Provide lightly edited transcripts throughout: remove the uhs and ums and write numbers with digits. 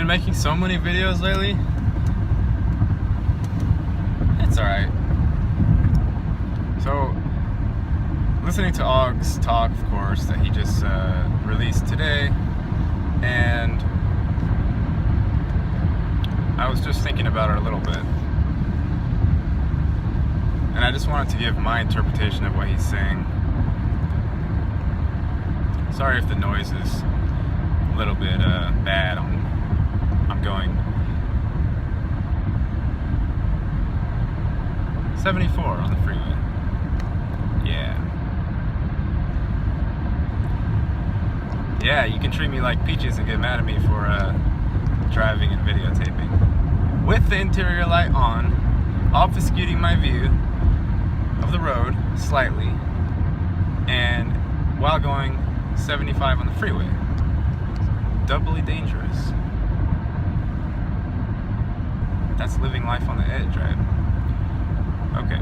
been making so many videos lately. It's alright. So, listening to Aug's talk, of course, that he just released today, and I was just thinking about it a little bit. And I just wanted to give my interpretation of what he's saying. Sorry if the noise is a little bit bad. I'm going 74 on the freeway. Yeah, you can treat me like peaches and get mad at me for driving and videotaping. With the interior light on, obfuscating my view of the road slightly, and while going 75 on the freeway. Doubly dangerous. That's living life on the edge, right? Okay.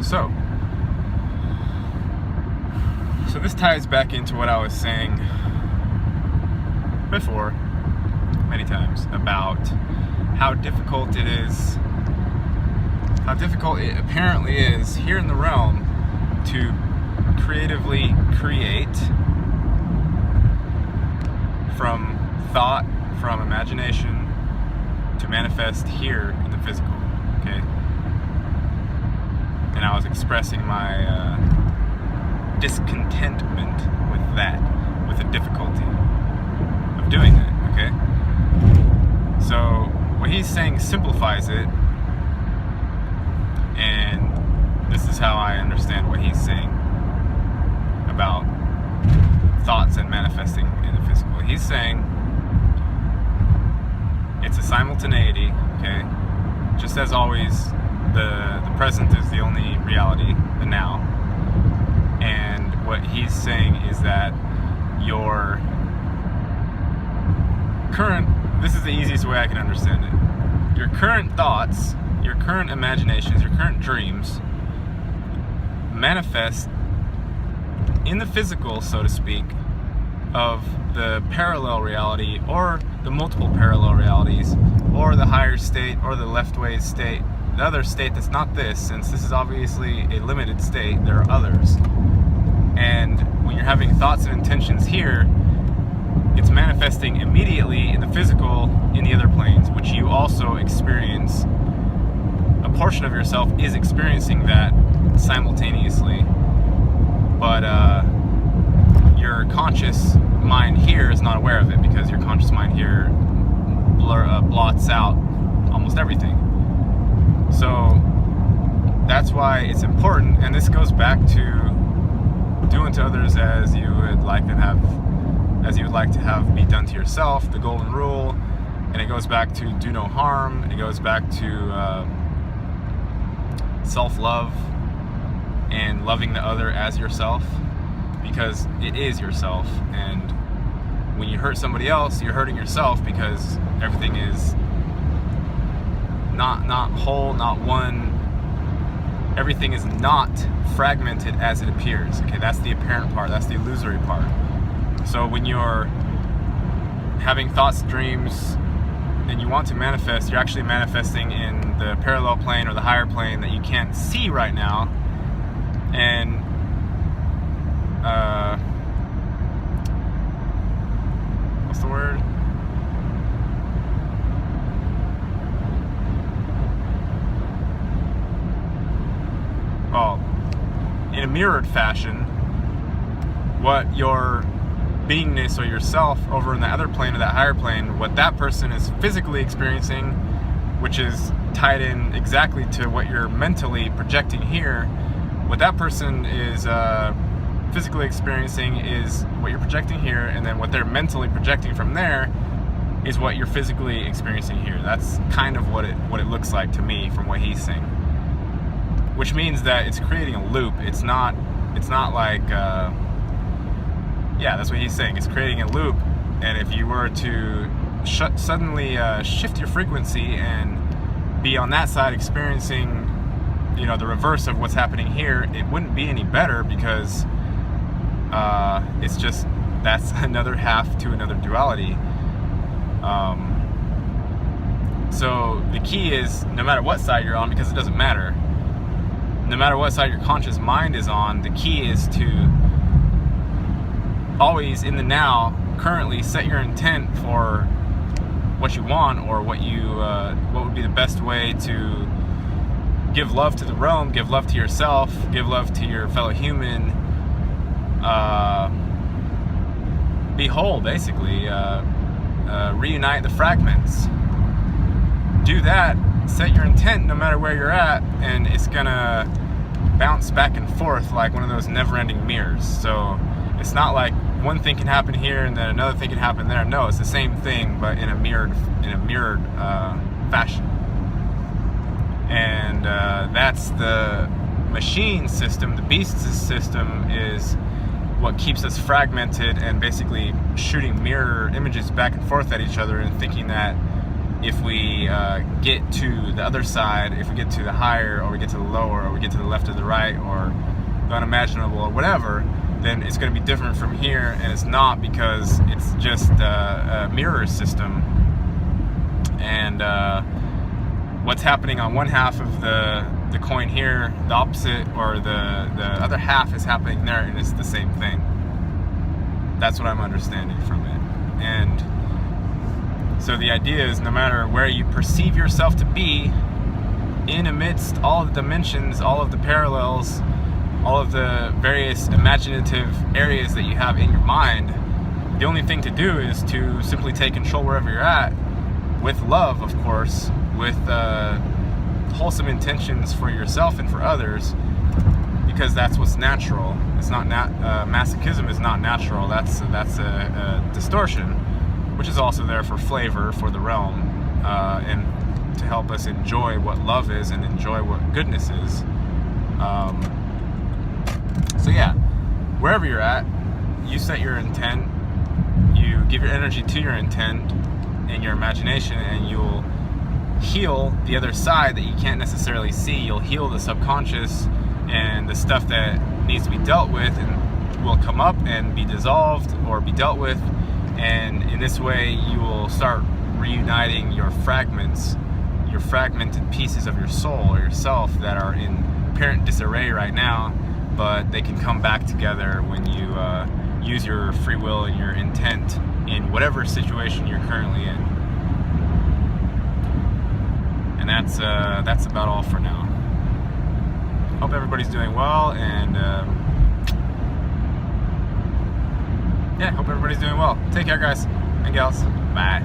So this ties back into what I was saying before, many times, about how difficult it is, how difficult it apparently is here in the realm to creatively create from thought, from imagination, to manifest here in the physical, okay? And I was expressing my discontentment with that, with the difficulty of doing that, okay? So what he's saying simplifies it, and this is how I understand what he's saying about thoughts and manifesting in the physical. He's saying it's a simultaneity, okay? Just as always, the present is the only reality, the now. And what he's saying is that your current, this is the easiest way I can understand it, your current thoughts, your current imaginations, your current dreams manifest in the physical, so to speak, of the parallel reality, or the multiple parallel realities, or the higher state, or the leftway state, the other state that's not this, since this is obviously a limited state, there are others. And when you're having thoughts and intentions here, it's manifesting immediately in the physical in the other planes, which you also experience. A portion of yourself is experiencing that simultaneously, but your conscious mind here is not aware of it, because your conscious mind here blots out almost everything. So that's why it's important, and this goes back to doing to others as you would like to have be done to yourself, the golden rule. And it goes back to do no harm. It goes back to self-love and loving the other as yourself, because it is yourself. And when you hurt somebody else, you're hurting yourself, because everything is not whole, not one. Everything is not fragmented as it appears. Okay, that's the apparent part, that's the illusory part. So when you're having thoughts, dreams, and you want to manifest, you're actually manifesting in the parallel plane or the higher plane that you can't see right now. And what's the word? Well, in a mirrored fashion, what your beingness or yourself over in the other plane or that higher plane, what that person is physically experiencing, which is tied in exactly to what you're mentally projecting here, what that person is physically experiencing is what you're projecting here, and then what they're mentally projecting from there is what you're physically experiencing here. That's kind of what it looks like to me from what he's saying. Which means that it's creating a loop. It's not like, yeah, that's what he's saying. It's creating a loop, and if you were to suddenly shift your frequency and be on that side experiencing, the reverse of what's happening here, it wouldn't be any better, because it's just, that's another half to another duality. So the key is, no matter what side you're on, because it doesn't matter, no matter what side your conscious mind is on, the key is to always in the now, currently set your intent for what you want, or what would be the best way to give love to the realm, give love to yourself, give love to your fellow human, be whole, basically, reunite the fragments. Do that, set your intent no matter where you're at, and it's gonna bounce back and forth like one of those never-ending mirrors. So it's not like one thing can happen here and then another thing can happen there. No, it's the same thing, but in a mirrored fashion. And that's the machine system. The beast system is what keeps us fragmented and basically shooting mirror images back and forth at each other, and thinking that if we get to the other side, if we get to the higher, or we get to the lower, or we get to the left or the right, or the unimaginable, or whatever, then it's going to be different from here. And it's not, because it's just a mirror system. And what's happening on one half of the coin here, the opposite, or the other half is happening there, and it's the same thing. That's what I'm understanding from it. And so the idea is, no matter where you perceive yourself to be, in amidst all of the dimensions, all of the parallels, all of the various imaginative areas that you have in your mind, the only thing to do is to simply take control wherever you're at, with love, of course, with wholesome intentions for yourself and for others, because that's what's natural. It's not masochism is not natural. That's a distortion, which is also there for flavor for the realm, and to help us enjoy what love is and enjoy what goodness is. So yeah, wherever you're at, you set your intent, you give your energy to your intent and your imagination, and you'll heal the other side that you can't necessarily see. You'll heal the subconscious and the stuff that needs to be dealt with, and will come up and be dissolved or be dealt with. And in this way, you will start reuniting your fragments, your fragmented pieces of your soul or yourself that are in apparent disarray right now, but they can come back together when you use your free will and your intent in whatever situation you're currently in. And that's about all for now. Hope everybody's doing well, and yeah, hope everybody's doing well. Take care, guys and gals. Bye.